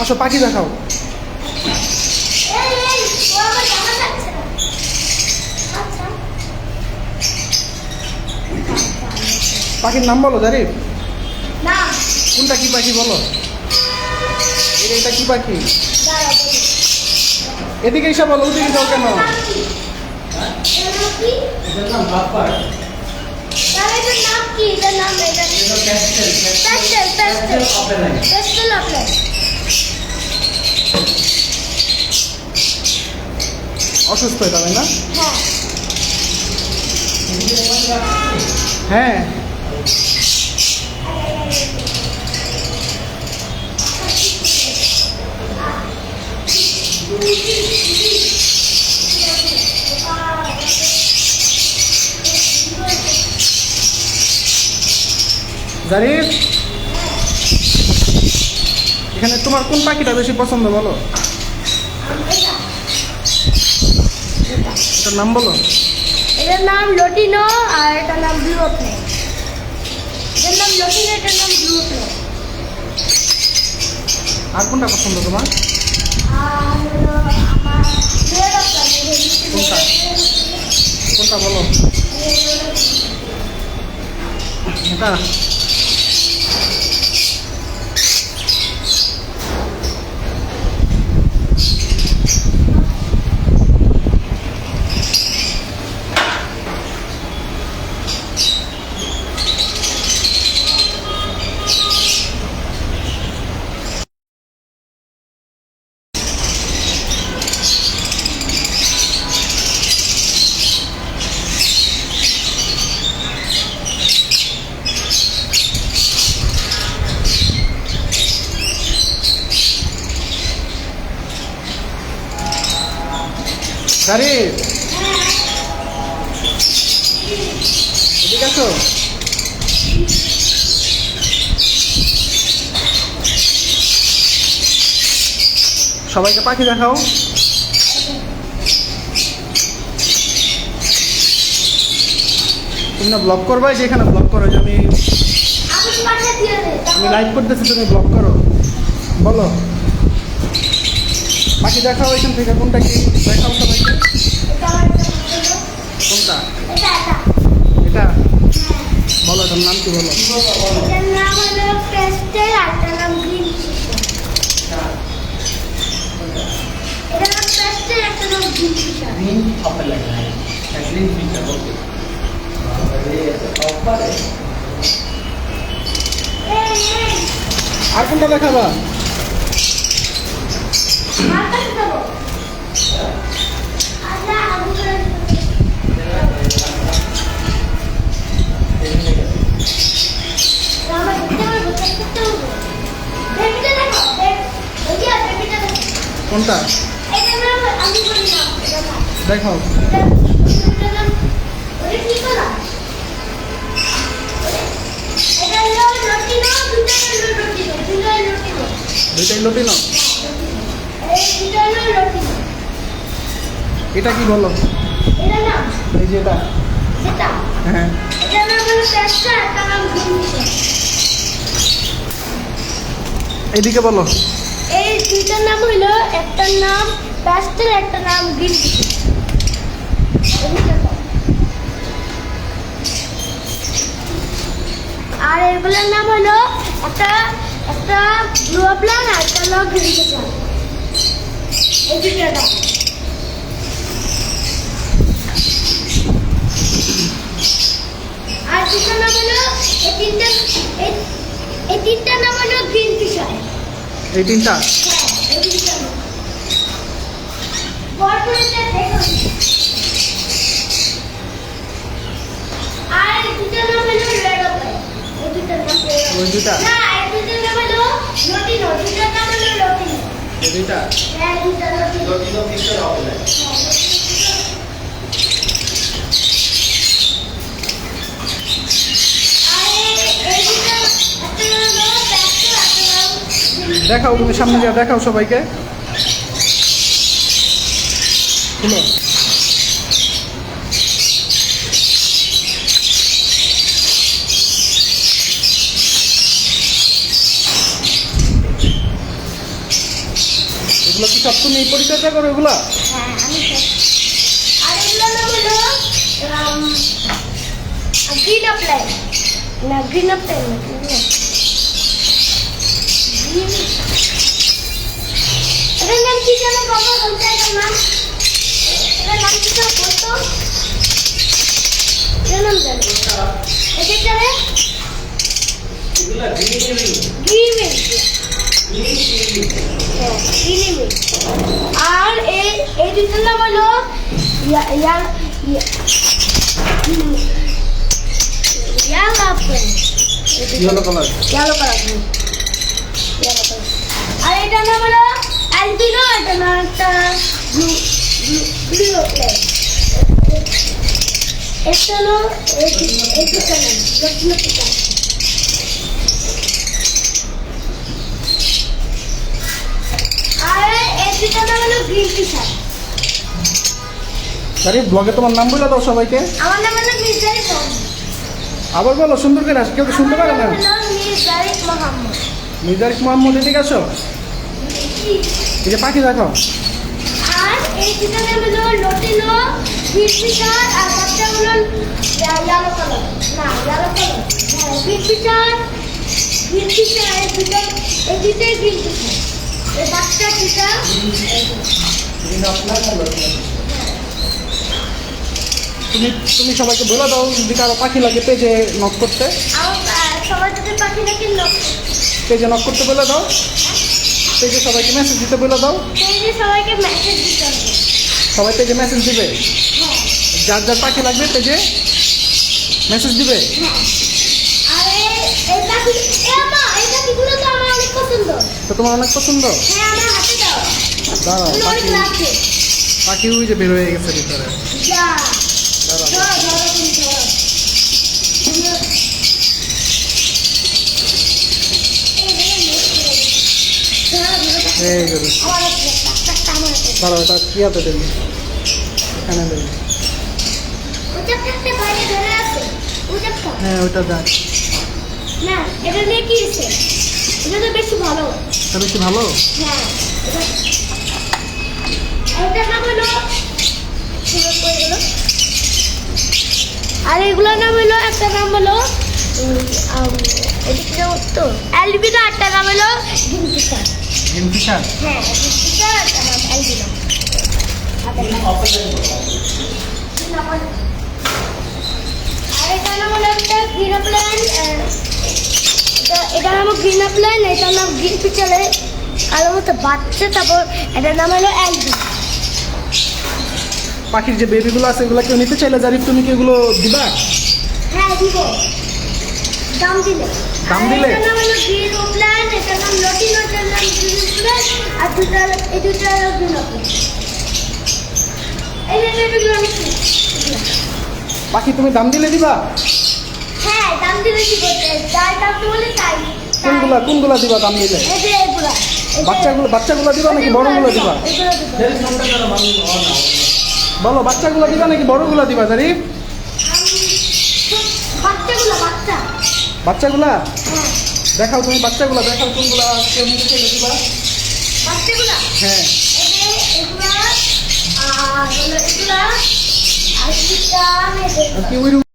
আসো পাখি দেখাও। পাখির নাম বলো জারিফ। কোনটা কি পাখি বলো? এটা কি পাখি? এদিকে এসে বলো, ওদিকে যাও কেন? অসুস্থ এটা তাই না? হ্যাঁ। জারিফ, এখানে তোমার কোন পাখিটা বেশি পছন্দ বলো? এটার নাম বলো। এটার নাম লটিনো আর এটার নাম ব্লু ওপলে। এটার নাম লটিনো, এটার নাম ব্লু ওপলে। আর কোনটা পছন্দ তোমার? আর আমার রেড ওপলে। কোনটা? কোনটা বলো? এটা জারিফ, এদিকে আসো। সবাইকে পাখি দেখাও। তুমি না ব্লগ করবা? যে এখানে ব্লগ করো, যে আমি লাইভ করতেছি, তুমি ব্লগ করো। বলো, পাখি দেখাও এখান থেকে। কোনটা কি দেখাও সবাইকে। কোনটা? এটা বলো, এটার নাম কি বলো? এটার নাম হলো পেস্টেল আর এটার নাম গ্রিন ফিশার। এটার নাম পেস্টেল, একটা নাম গ্রিন ফিশার। ग्रीन ऑफर लग रहा है ग्रीन फीचर ओके ऑफर है আর কোনটা দেখাবা? আর কাছে দেবো। আচ্ছা, আবু করে আমরা দেখতে পারবো, দেখতে পারবো। বেবিটা দেখো, বেবিটা দেখো। কোনটা এটার নাম আমি বলি না, এটা না। দেখাও? এটার নাম ওটা কি বলা? এটা হলো লটিনো, দুটো হলো লটিনো, দুটো হলো লটিনো। দুইটাই লটিনো। এই দুটো হলো লটিনো। এটা কি বলো? এটা নাম এই যে এটা। এটা হ্যাঁ, এটার নাম হলো পেস্টা, একটা নাম গ্রিন ফিশার। এইদিকে বলো। এই দুইটার নাম হলো, একটার নাম পেস্টেল, একটা নাম গ্রিন ফিশার। আর এগুলোর নাম হলো একটা একটা ব্লু প্লান আর একটা হলো গ্রিন ফিশার। এই দুইটা নাম। আর দুটার নাম হলো এই তিনটার নাম হলো গ্রিন ফিশার। এই তিনটা। হ্যাঁ, এই তিনটা নাম। কর্পোরেটে দেখো। আর এই দুটার নাম হলো রেড ওপেল। এই দুটার নাম ওই দুটা। না, এই দুটার নাম হলো লটিনো, দুটার নাম হলো লটিনো। এই দুইটা। হ্যাঁ, দুটা লটিনো। लोटिनो फीचर ऑफर है দেখাও, তুমি সামনে যা দেখাও সবাইকে। খুলো। সব তুমি পরিচর্যা করো এগুলা? হ্যাঁ আমি সব। আর এগুলোর নাম হলো গ্রিন অ্যাপ্লাই না গ্রিন অ্যাপ্লাই না গ্রিন এটার নাম কি জানো বাবা বলতে এটার নাম কি জানো বলতো এটার নাম জানো এটা চলে এগুলা গ্রিন গ্রিন আর এই দুটোর নাম হলো ইয়েলো কালার। আর এটার নাম হলো অ্যালবিনো, এটার নাম একটা ব্লু এটা হলো এই দুটোর নাম দক্ষিণ আফ্রিকা। আর এই দুটোর নাম হলো গ্রিন ফিশার। আরে ব্লগে তোমার নাম বলে দাও সবাইকে। আমার নাম হলো মির্জারিক মোহাম্মদ। আবার বলো সুন্দর করে, কেউ তো শুনতে পারে না। আমার নাম হলো মির্জারিক মোহাম্মদ। মির্জারিক মোহাম্মদ, এদিকে আসো। এই যে পাখি দেখো। আর এই দুটোর নাম হলো লটিনো, গ্রিন ফিশার আর বাচ্চা হলো ইয়েলো কালার না ইয়েলো কালার হ্যাঁ গ্রিন ফিশার এই দুটোই গ্রিন ফিশার। এই বাচ্চা দুটা তুমি সবাইকে বলে দাও যদি কারো পাখি লাগে পেজে নক করতে। আমার সবাই যদি পাখি দেখে পেজে নক করতে বলে দাও। পেজে সবাইকে মেসেজ দিতে বলে দাও। পেজে সবাইকে মেসেজ দিতে হবে। সবাই পেজে মেসেজ দিবে। হ্যাঁ যার যার পাখি লাগবে পেজে মেসেজ দিবে। হ্যাঁ। আর এই পাখি এই পাখিগুলো তো আমার অনেক পছন্দ। তো তোমার অনেক পছন্দ। হ্যাঁ আমার হাতে দাও। দাঁড়াও, এগুলো অনেক পাখি লাগছে। পাখি ওই যে বের হয়ে গেছে ভিতরে। যা দাঁড়াও। ধরো তুমি ধরো। এই যে দেখো। দাঁড়াও, এটা কি হাতে দেবে? এখানে দেবে। হ্যাঁ ওইটা দেখ। না এটা নিয়ে কি হয়েছে? এটা তো বেশি ভালো। এটা বেশি ভালো। হ্যাঁ এটা নাম হলো আর এগুলোর নাম হলো একটা নাম হলো তো অ্যালবিনো, একটা নাম হলো গ্রিন ফিশার। Green fisher. হ্যাঁ গ্রিন ফিশার একটা নাম অ্যালবিনো। আর এটা নাম হলো একটা গ্রিন অ্যাপ্লাইন, এটা নাম গ্রিন অ্যাপ্লাইন, এটার নাম গ্রিন ফিশারে কালো মতো বাচ্চা, তারপর এটার নাম হলো অ্যালবিনো। পাখির যে বেবিগুলো আছে এগুলো কেউ নিতে চাইলে জারিফ তুমি কি এগুলো দিবা? হ্যাঁ দিব দাম দিলে। দাম দিলে? এটার নাম হলো গ্রিন অ্যাপ্লাইন, এটার নাম লটিনো, এটার নাম গ্রিন অ্যাপ্লাইন আর এই দুটো হলো গ্রিন অ্যাপ্লাইন। এই যে এগুলো পাখি তুমি দাম দিলে দিবা? হ্যাঁ দাম দিলে কি বলতে যাই দাম বলে তাই। কোনগুলা দিবা দাম দিলে? এই যে এগুলা বাচ্চাগুলো দিবা নাকি বড়গুলো দিবা? এগুলো দিব। বলো বাচ্চাগুলো দিবা নাকি বড়গুলো দিবা জারিফ? বাচ্চাগুলা হ্যাঁ দেখাও, তুমি বাচ্চাগুলা দেখাও কোনগুলা কেউ নিতে চাইলে দিবা। বাচ্চাগুলা হ্যাঁ এগুলা আর এগুলা আর কি ওই